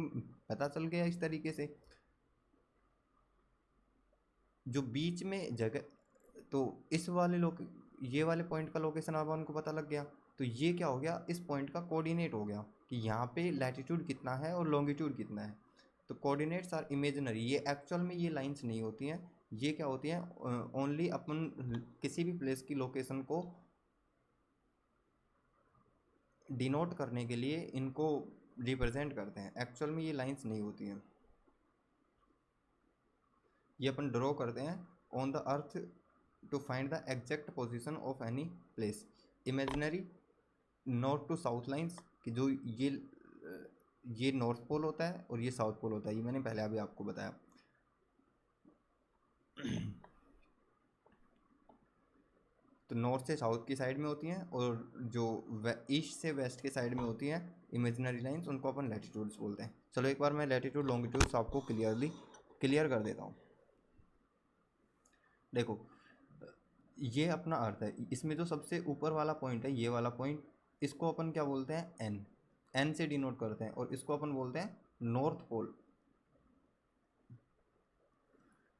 पता चल गया इस तरीके से। जो बीच में जगह, तो इस वाले ये वाले पॉइंट का लोकेशन अपन को पता लग गया, तो ये क्या हो गया इस पॉइंट का कोऑर्डिनेट हो गया कि यहाँ पे लैटिट्यूड कितना है और लॉन्गिट्यूड कितना है। तो कोऑर्डिनेट्स आर इमेजिनरी, ये एक्चुअल में ये लाइंस नहीं होती हैं, ये क्या होती हैं ओनली अपन किसी भी प्लेस की लोकेशन को डिनोट करने के लिए इनको रिप्रेजेंट करते हैं, एक्चुअल में ये लाइंस नहीं होती हैं। ये अपन ड्रॉ करते हैं on the earth to find the exact position of any place. Imaginary north to south lines, कि जो ये नॉर्थ पोल होता है और ये साउथ पोल होता है, ये मैंने पहले अभी आपको बताया। तो नॉर्थ से साउथ की साइड में होती हैं और जो ईस्ट से वेस्ट के साइड में होती हैं इमेजिनरी लाइंस, उनको अपन लैटिट्यूड्स बोलते हैं। चलो एक बार मैं लैटिट्यूड लॉन्गिट्यूड्स आपको क्लियर कर देता हूँ। देखो ये अपना अर्थ है, इसमें जो सबसे ऊपर वाला पॉइंट है ये वाला पॉइंट, इसको अपन क्या बोलते हैं एन से डिनोट करते हैं, और इसको अपन बोलते हैं नॉर्थ पोल।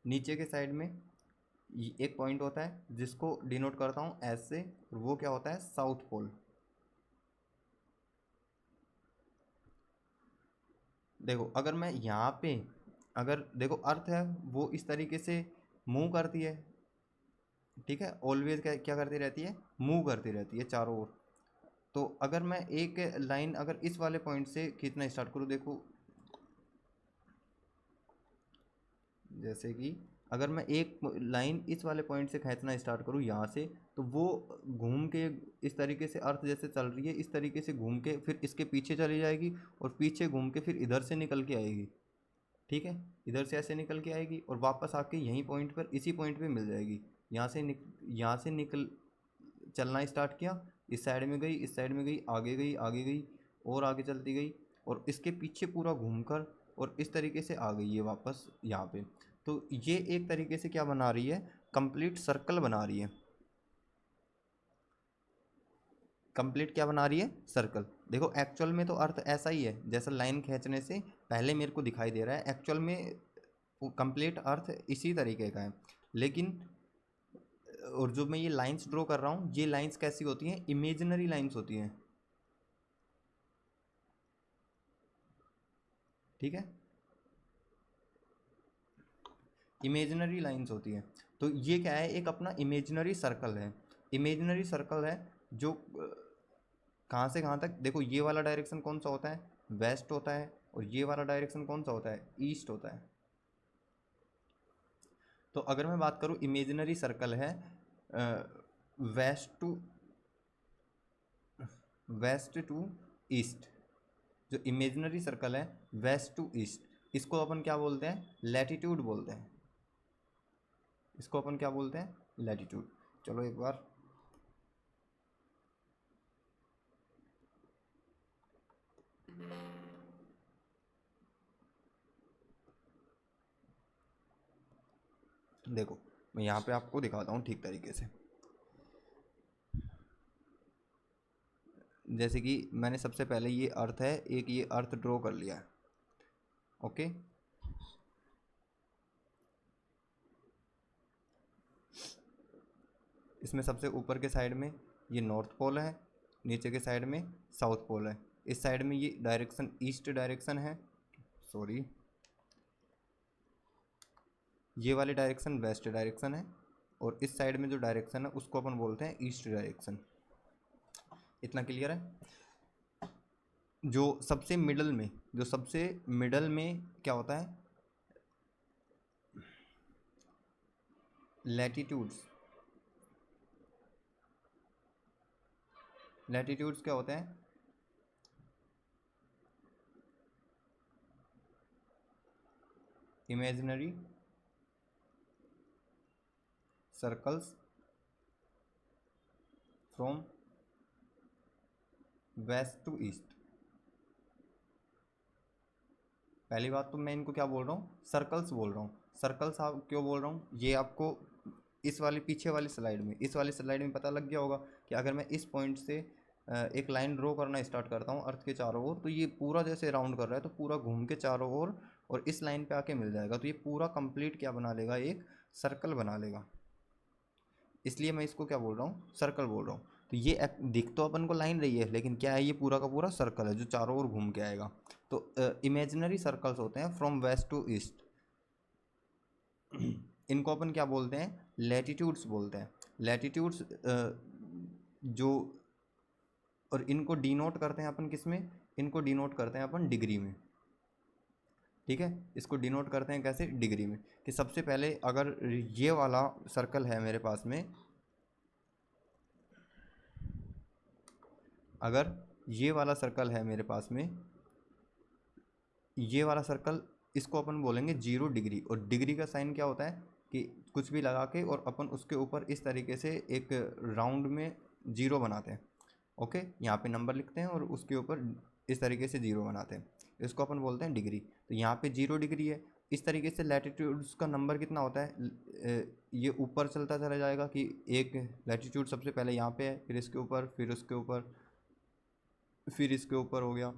नीचे के साइड में एक पॉइंट होता है जिसको डिनोट करता हूँ एस से, और वो क्या होता है साउथ पोल। देखो अगर मैं यहाँ पे, अगर देखो अर्थ है वो इस तरीके से मूव करती है, ठीक है, ऑलवेज क्या करती रहती है मूव करती रहती है चारों ओर। तो अगर मैं एक लाइन अगर इस वाले पॉइंट से खींचना स्टार्ट करूँ, देखो जैसे कि अगर मैं एक लाइन इस वाले पॉइंट से खींचना स्टार्ट करूँ यहाँ से, तो वो घूम के इस तरीके से अर्थ जैसे चल रही है इस तरीके से घूम के फिर इसके पीछे चली जाएगी, और पीछे घूम के फिर इधर से निकल के आएगी, ठीक है, इधर से ऐसे निकल के आएगी और वापस आके यहीं पॉइंट पर इसी पॉइंट पे मिल जाएगी। यहाँ से निकल चलना स्टार्ट किया, इस साइड में गई, इस साइड में गई, आगे गई, आगे गई, और आगे चलती गई, और इसके पीछे पूरा घूमकर और इस तरीके से आ गई ये वापस यहाँ पे। तो ये एक तरीके से क्या बना रही है कंप्लीट सर्कल बना रही है। कंप्लीट क्या बना रही है सर्कल। देखो एक्चुअल में तो अर्थ ऐसा ही है जैसा लाइन खींचने से पहले मेरे को दिखाई दे रहा है, एक्चुअल में कंप्लीट अर्थ इसी तरीके का है। लेकिन और जो मैं ये लाइंस ड्रॉ कर रहा हूँ ये लाइंस कैसी होती हैं इमेजिनरी लाइंस होती हैं, ठीक है, इमेजिनरी लाइंस होती हैं। तो ये क्या है एक अपना इमेजिनरी सर्कल है, इमेजिनरी सर्कल है जो कहाँ से कहाँ तक, देखो ये वाला डायरेक्शन कौन सा होता है वेस्ट होता है, और ये वाला डायरेक्शन कौन सा होता है ईस्ट होता है। तो अगर मैं बात करूँ इमेजिनरी सर्कल है वेस्ट टू ईस्ट, जो इमेजिनरी सर्कल है वेस्ट टू ईस्ट, इसको अपन क्या बोलते हैं लैटिट्यूड बोलते हैं, इसको अपन क्या बोलते हैं लैटिट्यूड। चलो एक बार देखो मैं यहाँ पे आपको दिखाता हूँ ठीक तरीके से। जैसे कि मैंने सबसे पहले ये अर्थ है एक, ये अर्थ ड्रॉ कर लिया है, ओके। इसमें सबसे ऊपर के साइड में ये नॉर्थ पोल है, नीचे के साइड में साउथ पोल है, इस साइड में ये डायरेक्शन ईस्ट डायरेक्शन है, सॉरी ये वाली डायरेक्शन वेस्ट डायरेक्शन है, और इस साइड में जो डायरेक्शन है उसको अपन बोलते हैं ईस्ट डायरेक्शन। इतना क्लियर है। जो सबसे मिडल में, जो सबसे मिडल में क्या होता है, लैटिट्यूड्स, लैटिट्यूड्स क्या होते हैं, imaginary circles from west to east. पहली बात तो मैं इनको क्या बोल रहा हूँ, सर्कल्स बोल रहा हूँ। सर्कल्स आप क्यों बोल रहा हूँ, ये आपको इस वाली पीछे वाली स्लाइड में, इस वाली स्लाइड में पता लग गया होगा कि अगर मैं इस पॉइंट से एक लाइन ड्रॉ करना स्टार्ट करता हूँ अर्थ के चारों ओर, तो ये पूरा जैसे राउंड कर रहा है तो पूरा घूम के चारों ओर और इस लाइन पे आके मिल जाएगा, तो ये पूरा कंप्लीट क्या बना लेगा, एक सर्कल बना लेगा। इसलिए मैं इसको क्या बोल रहा हूँ, सर्कल बोल रहा हूँ। तो ये दिख तो अपन को लाइन रही है, लेकिन क्या है, ये पूरा का पूरा सर्कल है जो चारों ओर घूम के आएगा। तो इमेजिनरी सर्कल्स होते हैं फ्रॉम वेस्ट टू ईस्ट। इनको अपन क्या बोलते हैं, लैटिट्यूड्स बोलते हैं। लैटिट्यूड्स जो, और इनको डिनोट करते हैं अपन किस में, इनको डिनोट करते हैं अपन डिग्री में। ठीक है, इसको डिनोट करते हैं कैसे, डिग्री में। कि सबसे पहले अगर ये वाला सर्कल है मेरे पास में, अगर ये वाला सर्कल है मेरे पास में, ये वाला सर्कल, इसको अपन बोलेंगे 0 डिग्री। और डिग्री का साइन क्या होता है कि कुछ भी लगा के और अपन उसके ऊपर इस तरीके से एक राउंड में 0 बनाते हैं। ओके, यहाँ पे नंबर लिखते हैं और उसके ऊपर इस तरीके से 0 बनाते हैं, इसको अपन बोलते हैं डिग्री। तो यहाँ पे 0 डिग्री है। इस तरीके से लैटिट्यूड्स का नंबर कितना होता है, ये ऊपर चलता चला जाएगा कि एक लैटिट्यूड सबसे पहले यहाँ पे है, फिर इसके ऊपर, फिर उसके ऊपर, फिर इसके ऊपर हो गया,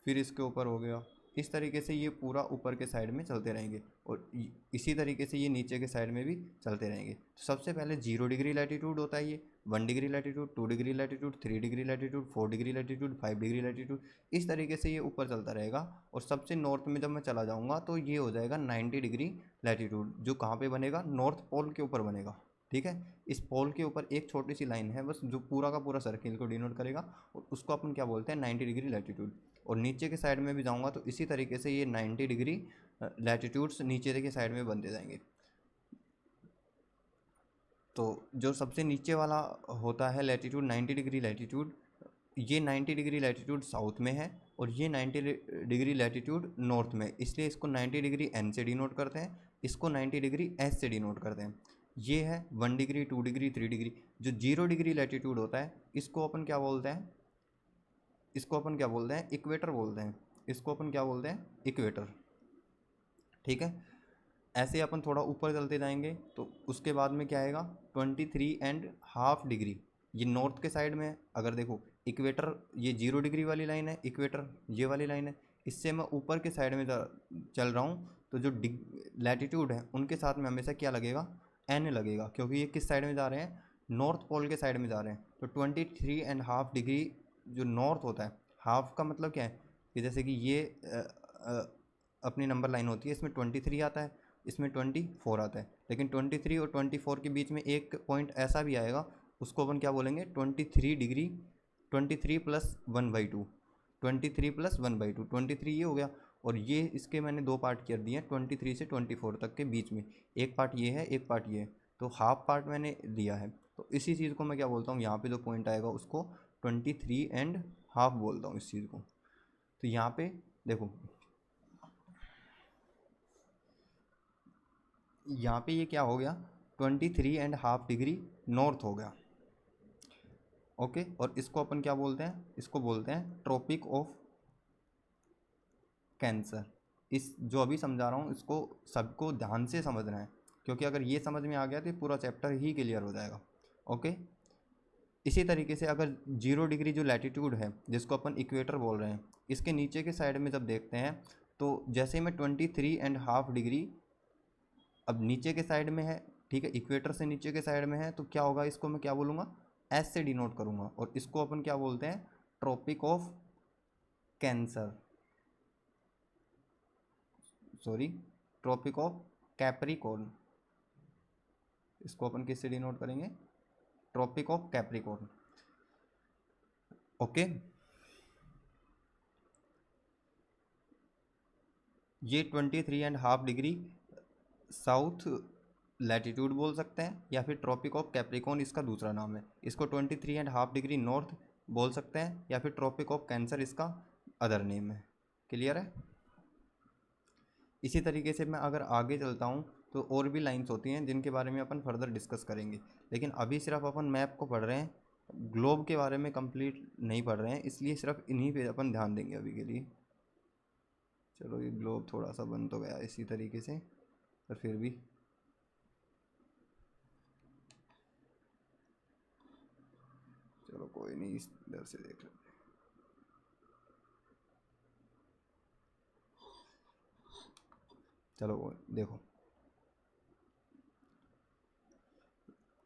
फिर इसके ऊपर हो गया। इस तरीके से ये पूरा ऊपर के साइड में चलते रहेंगे और इसी तरीके से ये नीचे के साइड में भी चलते रहेंगे। तो सबसे पहले 0 डिग्री लैटिट्यूड होता है ये, 1 degree latitude, 2 degree latitude, 3 degree latitude, 4 degree latitude, 5 degree latitude. इस तरीके से ये ऊपर चलता रहेगा। और सबसे नॉर्थ में जब मैं चला जाऊँगा तो ये हो जाएगा 90 डिग्री लैटिट्यूड, जो कहाँ पर बनेगा, नॉर्थ पोल के ऊपर बनेगा। ठीक है, इस पोल के ऊपर एक छोटी सी लाइन है बस, जो पूरा का पूरा सर्किल को डिनोट करेगा, और उसको अपन क्या बोलते हैं, 90 डिग्री लैटिट्यूड। और नीचे के साइड में भी जाऊंगा तो इसी तरीके से ये 90 डिग्री लैटिट्यूड्स नीचे के साइड में बनते जाएंगे। तो जो सबसे नीचे वाला होता है लैटिट्यूड, 90 डिग्री लैटिट्यूड, ये 90 डिग्री लैटिट्यूड साउथ में है और ये 90 डिग्री लैटिट्यूड नॉर्थ में, इसलिए इसको 90 डिग्री एन से डिनोट करते हैं, इसको 90 डिग्री एस से डिनोट करते हैं। ये है 1 डिग्री, 2 डिग्री, 3 डिग्री। जो 0 डिग्री लैटिट्यूड होता है, इसको अपन क्या बोलते हैं, इसको अपन क्या बोलते हैं, इक्वेटर बोलते हैं। इसको अपन क्या बोलते हैं, इक्वेटर। ठीक है, ऐसे अपन थोड़ा ऊपर चलते जाएंगे तो उसके बाद में क्या आएगा, 23.5 डिग्री। ये नॉर्थ के साइड में है। अगर देखो इक्वेटर, ये 0 डिग्री वाली लाइन है, इक्वेटर ये वाली लाइन है, इससे मैं ऊपर के साइड में चल रहा हूँ, तो जो लैटिट्यूड है उनके साथ में हमेशा क्या लगेगा, एन लगेगा, क्योंकि ये किस साइड में जा रहे हैं, नॉर्थ पोल के साइड में जा रहे हैं। तो 23.5 डिग्री जो नॉर्थ होता है, हाफ का मतलब क्या है कि जैसे कि ये अपनी नंबर लाइन होती है, इसमें 23 आता है, इसमें 24 आता है, लेकिन 23 और 24 के बीच में एक पॉइंट ऐसा भी आएगा, उसको अपन क्या बोलेंगे, 23 डिग्री, 23+1/2, 23+1/2, 23 ये हो गया। और ये इसके मैंने दो पार्ट कर दिए हैं, 23 से 24 तक के बीच में, एक पार्ट ये है, एक पार्ट ये है, तो हाफ पार्ट मैंने दिया है। तो इसी चीज़ को मैं क्या बोलता हूँ, यहाँ पे जो पॉइंट आएगा उसको 23.5 बोलता हूँ इस चीज़ को। तो यहाँ पे देखो, यहाँ पे ये क्या हो गया, 23.5 डिग्री नॉर्थ हो गया। ओके, और इसको अपन क्या बोलते हैं, इसको बोलते हैं ट्रॉपिक ऑफ कैंसर। इस जो अभी समझा रहा हूँ इसको सबको ध्यान से समझना है, क्योंकि अगर ये समझ में आ गया तो पूरा चैप्टर ही क्लियर हो जाएगा। ओके, इसी तरीके से अगर 0 डिग्री जो लैटिट्यूड है, जिसको अपन इक्वेटर बोल रहे हैं, इसके नीचे के साइड में जब देखते हैं, तो जैसे मैं 23.5 डिग्री अब नीचे के साइड में है, ठीक है, इक्वेटर से नीचे के साइड में है, तो क्या होगा, इसको मैं क्या बोलूँगा, एस से डिनोट करूँगा, और इसको अपन क्या बोलते हैं, Tropic of Cancer, sorry, Tropic of Capricorn. इसको अपन किससे डिनोट करेंगे, ट्रॉपिक ऑफ कैप्रिकॉर्न। ओके, ये 23.5 डिग्री साउथ लैटिट्यूड बोल सकते हैं, या फिर ट्रॉपिक ऑफ कैप्रिकॉर्न इसका दूसरा नाम है। इसको 23.5 डिग्री नॉर्थ बोल सकते हैं, या फिर ट्रॉपिक ऑफ कैंसर इसका अदर नेम है। क्लियर है। इसी तरीके से मैं अगर आगे चलता हूँ तो और भी लाइंस होती हैं जिनके बारे में अपन फर्दर डिस्कस करेंगे, लेकिन अभी सिर्फ अपन मैप को पढ़ रहे हैं, ग्लोब के बारे में कंप्लीट नहीं पढ़ रहे हैं, इसलिए सिर्फ इन्हीं पे अपन ध्यान देंगे अभी के लिए। चलो ये ग्लोब थोड़ा सा बन तो गया इसी तरीके से, पर फिर भी चलो कोई नहीं, इस इधर से देख लेते हैं। चलो देखो,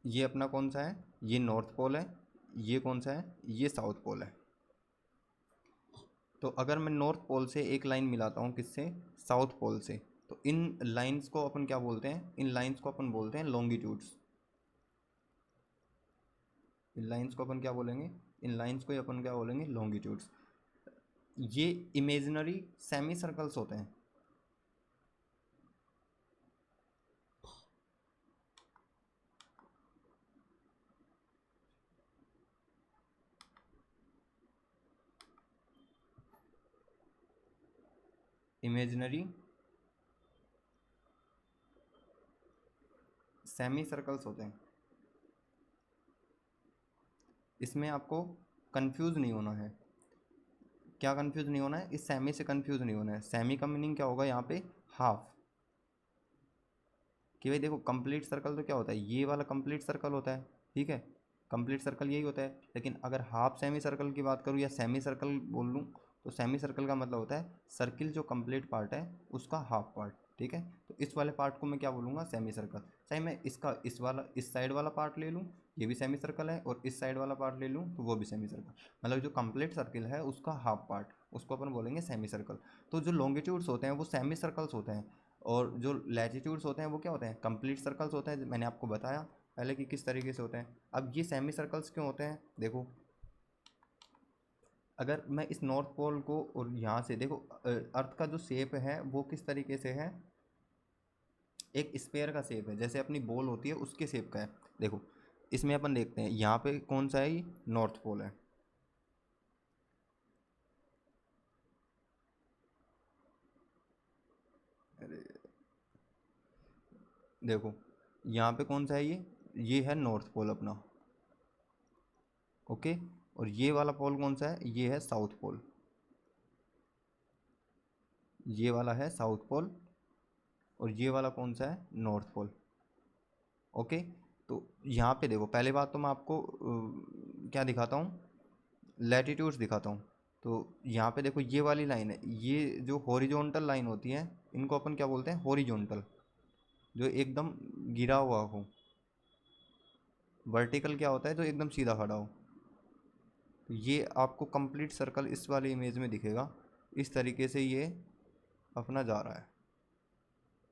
ये अपना कौन सा है, ये नॉर्थ पोल है, ये कौन सा है, ये साउथ पोल है। तो अगर मैं नॉर्थ पोल से एक लाइन मिलाता हूँ किससे, साउथ पोल से, तो इन लाइंस को अपन क्या बोलते हैं, इन लाइंस को अपन बोलते हैं लॉन्गिट्यूड्स। इन लाइंस को अपन क्या बोलेंगे, इन लाइंस को अपन क्या बोलेंगे, लॉन्गिट्यूड्स। ये इमेजिनरी सेमी सर्कल्स होते हैं। इमेजिनरी सेमी सर्कल्स होते हैं। इसमें आपको कंफ्यूज नहीं होना है। क्या कंफ्यूज नहीं होना है, इस सेमी से कंफ्यूज नहीं होना है। सेमी का मीनिंग क्या होगा यहाँ पे, हाफ। कि भाई देखो कंप्लीट सर्कल तो क्या होता है, ये वाला कंप्लीट सर्कल होता है, ठीक है, कंप्लीट सर्कल यही होता है। लेकिन अगर हाफ सेमी सर्कल की बात करूँ या सेमी सर्कल बोल लूँ, तो सेमी सर्कल का मतलब होता है सर्किल जो कंप्लीट पार्ट है उसका हाफ पार्ट, ठीक है। तो इस वाले पार्ट को मैं क्या बोलूँगा, सेमी सर्कल। चाहे मैं इसका इस साइड वाला पार्ट ले लूँ, ये भी सेमी सर्कल है, और इस साइड वाला पार्ट ले लूँ तो वो भी सेमी सर्कल, मतलब जो कंप्लीट सर्किल है उसका हाफ पार्ट, उसको अपन बोलेंगे सेमी सर्कल। तो जो लॉन्गिट्यूड्स होते हैं वो सेमी सर्कल्स होते हैं, और जो लैटिट्यूड्स होते हैं वो क्या होते हैं, कंप्लीट सर्कल्स होते हैं। मैंने आपको बताया पहले कि किस तरीके से होते हैं। अब ये सेमी सर्कल्स क्यों होते हैं, देखो अगर मैं इस नॉर्थ पोल को और यहाँ से देखो, अर्थ का जो शेप है वो किस तरीके से है, एक स्पेयर का शेप है, जैसे अपनी बॉल होती है उसके शेप का है। देखो इसमें अपन देखते हैं यहाँ पे कौन सा है, ये नॉर्थ पोल है। अरे देखो यहाँ पे कौन सा है, ये है नॉर्थ पोल अपना, ओके। और ये वाला पोल कौन सा है, ये है साउथ पोल, ये वाला है साउथ पोल, और ये वाला कौन सा है, नॉर्थ पोल, ओके। तो यहाँ पे देखो पहली बात तो मैं आपको क्या दिखाता हूँ, लैटिट्यूड्स दिखाता हूँ। तो यहाँ पे देखो ये वाली लाइन है, ये जो हॉरिजॉन्टल लाइन होती है इनको अपन क्या बोलते हैं, हॉरिजॉन्टल, जो एकदम गिरा हुआ हो। वर्टिकल क्या होता है, जो एकदम सीधा खड़ा हो। तो ये आपको कंप्लीट सर्कल इस वाली इमेज में दिखेगा, इस तरीके से ये अपना जा रहा है।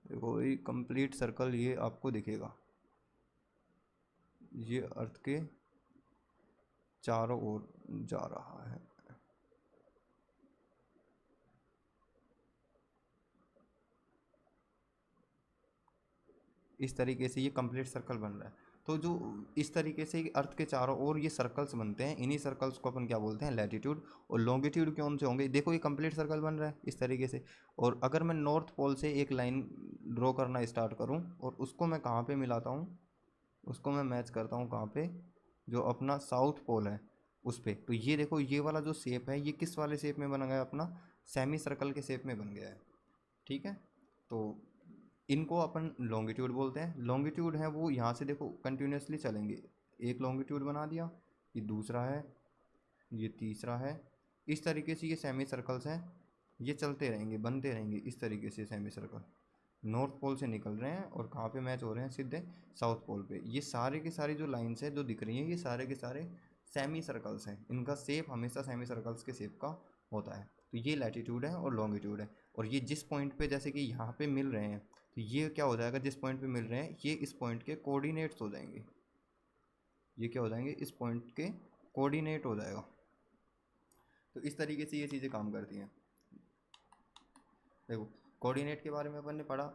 देखो ये कंप्लीट सर्कल ये आपको दिखेगा, ये अर्थ के चारों ओर जा रहा है। इस तरीके से ये कंप्लीट सर्कल बन रहा है। तो जो इस तरीके से अर्थ के चारों ओर ये सर्कल्स बनते हैं, इन्हीं सर्कल्स को अपन क्या बोलते हैं, लैटिट्यूड। और लॉन्गिट्यूड कौन से होंगे, देखो ये कंप्लीट सर्कल बन रहा है इस तरीके से। और अगर मैं नॉर्थ पोल से एक लाइन ड्रॉ करना स्टार्ट करूँ और उसको मैं कहाँ पे मिलाता हूँ, उसको मैं मैच करता हूँ कहाँ पे, जो अपना साउथ पोल है उस पर। तो ये देखो ये वाला जो शेप है ये किस वाले शेप में बन गया, अपना सेमी सर्कल के शेप में बन गया है, ठीक है। तो इनको अपन लॉन्गिट्यूड बोलते हैं। लॉन्गिट्यूड है वो यहाँ से देखो कंटिन्यूसली चलेंगे, एक लॉन्गिट्यूड बना दिया, ये दूसरा है, ये तीसरा है, इस तरीके से ये सेमी सर्कल्स हैं, ये चलते रहेंगे, बनते रहेंगे इस तरीके से सेमी सर्कल। नॉर्थ पोल से निकल रहे हैं और कहाँ पे मैच हो रहे हैं, सीधे साउथ पोल पे। ये सारे के सारी जो लाइन्स हैं जो दिख रही हैं, ये सारे के सारे सेमी सर्कल्स हैं, इनका शेप हमेशा सेमी सर्कल्स के शेप का होता है। तो ये लैटिट्यूड है और लॉन्गिट्यूड है। और ये जिस पॉइंट पे जैसे कि यहाँ पे मिल रहे हैं, तो ये क्या हो जाएगा, जिस पॉइंट पे मिल रहे हैं ये इस पॉइंट के कोऑर्डिनेट्स हो जाएंगे, ये क्या हो जाएंगे, इस पॉइंट के कोऑर्डिनेट हो जाएगा। तो इस तरीके से ये चीज़ें काम करती हैं। देखो कोऑर्डिनेट के बारे में अपन ने पढ़ा।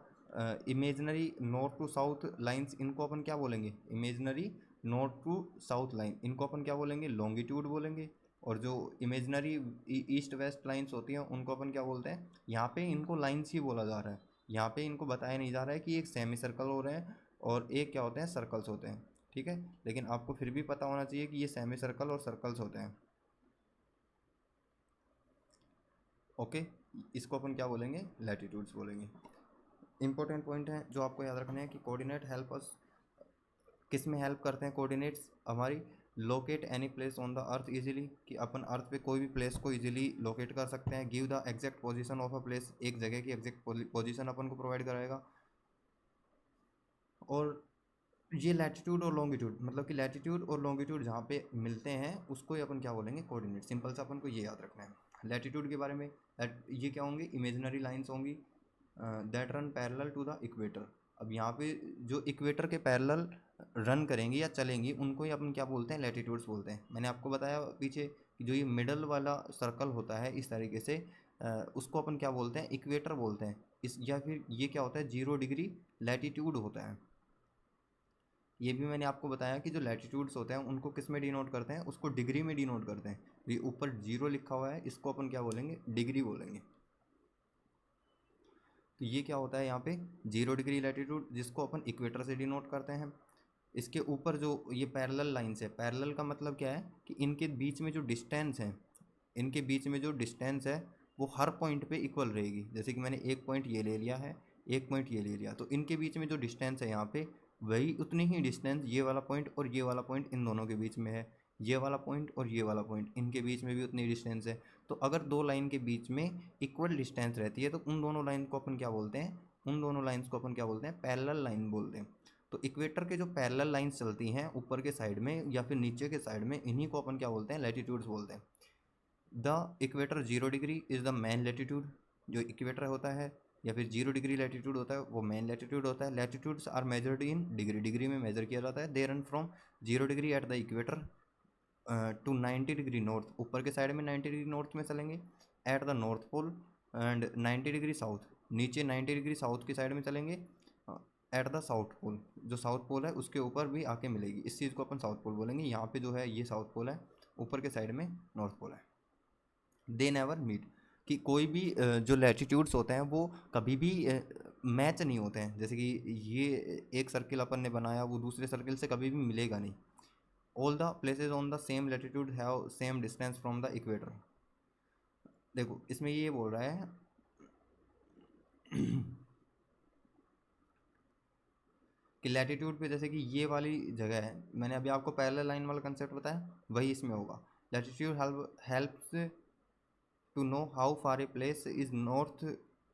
Imaginary north to south lines, इनको अपन क्या बोलेंगे, imaginary north to south line, इनको अपन क्या बोलेंगे, लॉन्गिट्यूड बोलेंगे। और जो इमेजनरी ईस्ट वेस्ट लाइंस होती हैं उनको अपन क्या बोलते हैं, यहाँ पे इनको लाइंस ही बोला जा रहा है, यहाँ पे इनको बताया नहीं जा रहा है कि एक सेमी सर्कल हो रहे हैं और एक क्या होते हैं, सर्कल्स होते हैं। ठीक है, लेकिन आपको फिर भी पता होना चाहिए कि ये सेमी सर्कल और सर्कल्स होते हैं। ओके, इसको अपन क्या बोलेंगे, लैटिट्यूड्स बोलेंगे। इंपॉर्टेंट पॉइंट है जो आपको याद रखना है कि कोऑर्डिनेट हेल्प अस, किस में हेल्प करते हैं कोऑर्डिनेट्स हमारी, locate any place on the earth easily, कि अपन अर्थ पे कोई भी प्लेस को इजीली लोकेट कर सकते हैं। Give the exact position of a place, एक जगह की एग्जैक्ट पोजीशन अपन को प्रोवाइड कराएगा। और ये लैटिट्यूड और लॉन्गिट्यूड, मतलब कि लैटिट्यूड और लॉन्गिट्यूड जहाँ पे मिलते हैं उसको ही अपन क्या बोलेंगे, कोऑर्डिनेट। सिंपल सा अपन को ये याद रखना है। लैटिट्यूड के बारे में, ये क्या होंगी, इमेजिनरी लाइंस होंगी that run parallel to the equator. अब यहाँ पे जो इक्वेटर के पैरेलल रन करेंगी या चलेंगी उनको ही अपन क्या बोलते हैं, लैटिट्यूड्स बोलते हैं। मैंने आपको बताया पीछे कि जो ये मिडल वाला सर्कल होता है इस तरीके से, उसको अपन क्या बोलते हैं, इक्वेटर बोलते हैं। इस या फिर ये क्या होता है, 0 डिग्री लैटिट्यूड होता है। ये भी मैंने आपको बताया कि जो लैटिट्यूड्स होते हैं उनको किस में डिनोट करते हैं, उसको डिग्री में डिनोट करते हैं। ये ऊपर 0 लिखा हुआ है, इसको अपन क्या बोलेंगे, डिग्री बोलेंगे। तो ये क्या होता है यहाँ पे, 0 डिग्री लैटिट्यूड, जिसको अपन इक्वेटर से डिनोट करते हैं। इसके ऊपर जो ये पैरेलल लाइंस है, पैरेलल का मतलब क्या है कि इनके बीच में जो डिस्टेंस है, इनके बीच में जो डिस्टेंस है वो हर पॉइंट पे इक्वल रहेगी। जैसे कि मैंने एक पॉइंट ये ले लिया है, एक पॉइंट ये ले लिया, तो इनके बीच में जो डिस्टेंस है यहाँ पे, वही उतनी ही डिस्टेंस ये वाला पॉइंट और ये वाला पॉइंट इन दोनों के बीच में है। ये वाला पॉइंट और ये वाला पॉइंट, इनके बीच में भी उतनी डिस्टेंस है। तो अगर दो लाइन के बीच में इक्वल डिस्टेंस रहती है तो उन दोनों लाइन को अपन क्या बोलते हैं, उन दोनों लाइन्स को अपन क्या बोलते हैं, पैरेलल लाइन बोलते हैं। तो इक्वेटर के जो पैरेलल लाइन्स चलती हैं ऊपर के साइड में या फिर नीचे के साइड में, इन्हीं को अपन क्या बोलते हैं, लैटिट्यूड्स बोलते हैं। The equator 0 degree is the main latitude, जो इक्वेटर होता है या फिर 0 डिग्री लैटिट्यूड होता है वो मेन लैटिट्यूड होता है। Latitudes are measured in degree, degree में मेजर किया जाता है। They run from 0 degree at the equator to 90 degree north, ऊपर के साइड में 90 डिग्री नॉर्थ में चलेंगे। At the North Pole and 90 degree south, नीचे 90 डिग्री साउथ की साइड में चलेंगे। एट द साउथ पोल, जो साउथ पोल है उसके ऊपर भी आके मिलेगी, इस चीज़ को अपन साउथ पोल बोलेंगे। यहाँ पे जो है ये साउथ पोल है, ऊपर के साइड में नॉर्थ पोल है। दे नेवर मीट, कि कोई भी जो लैटिट्यूड्स होते हैं वो कभी भी मैच नहीं होते हैं। जैसे कि ये एक सर्किल अपन ने बनाया, वो दूसरे सर्किल से कभी भी मिलेगा नहीं। All the places on the same latitude have same distance from the equator. देखो इसमें ये बोल रहा है कि लैटिट्यूड पे, जैसे कि ये वाली जगह है, मैंने अभी आपको पैरेलल लाइन वाला कंसेप्ट बताया, वही इसमें होगा। Latitude helps to know how far a place is north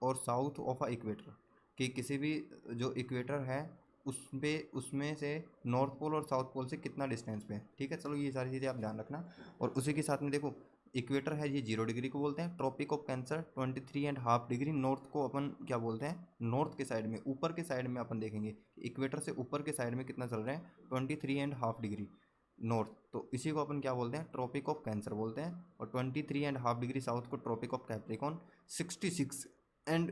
और साउथ ऑफ अ इक्वेटर, कि किसी भी जो इक्वेटर है उसमें से नॉर्थ पोल और साउथ पोल से कितना डिस्टेंस पे है। ठीक है, चलो ये सारी चीज़ें आप ध्यान रखना। और उसी के साथ में देखो, इक्वेटर है ये 0 डिग्री को बोलते हैं। Tropic of Cancer 23.5 degree north को अपन क्या बोलते हैं, नॉर्थ के साइड में, ऊपर के साइड में अपन देखेंगे इक्वेटर से ऊपर के साइड में कितना चल रहे हैं, 23.5 डिग्री नॉर्थ, तो इसी को अपन क्या बोलते हैं, ट्रॉपिक ऑफ कैंसर बोलते हैं। और 23.5 डिग्री साउथ को ट्रॉपिक ऑफ कैप्रिकॉन। 66 एंड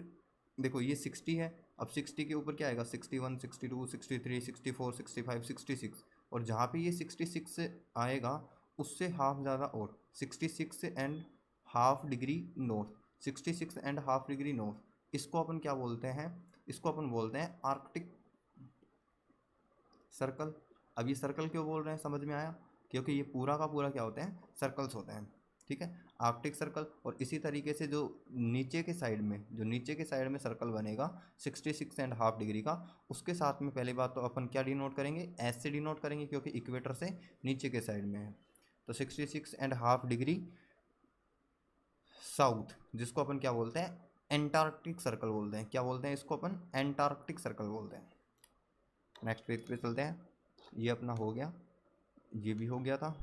देखो ये 60 है, अब 60 के ऊपर क्या आएगा, 61, 62, 63, 64, 65, 66, और जहाँ पे ये 66 आएगा उससे हाफ ज़्यादा और 66.5 डिग्री नॉर्थ, 66.5 डिग्री नॉर्थ, इसको अपन क्या बोलते हैं, इसको अपन बोलते हैं आर्कटिक सर्कल। अब ये सर्कल क्यों बोल रहे हैं, समझ में आया, क्योंकि ये पूरा का पूरा क्या होते हैं, सर्कल्स होते हैं। ठीक है, आर्कटिक सर्कल। और इसी तरीके से जो नीचे के साइड में, जो नीचे के साइड में सर्कल बनेगा 66.5 डिग्री का, उसके साथ में पहली बात तो अपन क्या डिनोट करेंगे, एस से डिनोट करेंगे, क्योंकि इक्वेटर से नीचे के साइड में है। तो 66.5 डिग्री साउथ, जिसको अपन क्या बोलते हैं, एंटार्क्टिक सर्कल बोलते हैं। क्या बोलते हैं इसको अपन, एंटार्क्टिक सर्कल बोलते हैं। नेक्स्ट पेज पे चलते हैं। ये अपना हो गया, ये भी हो गया था।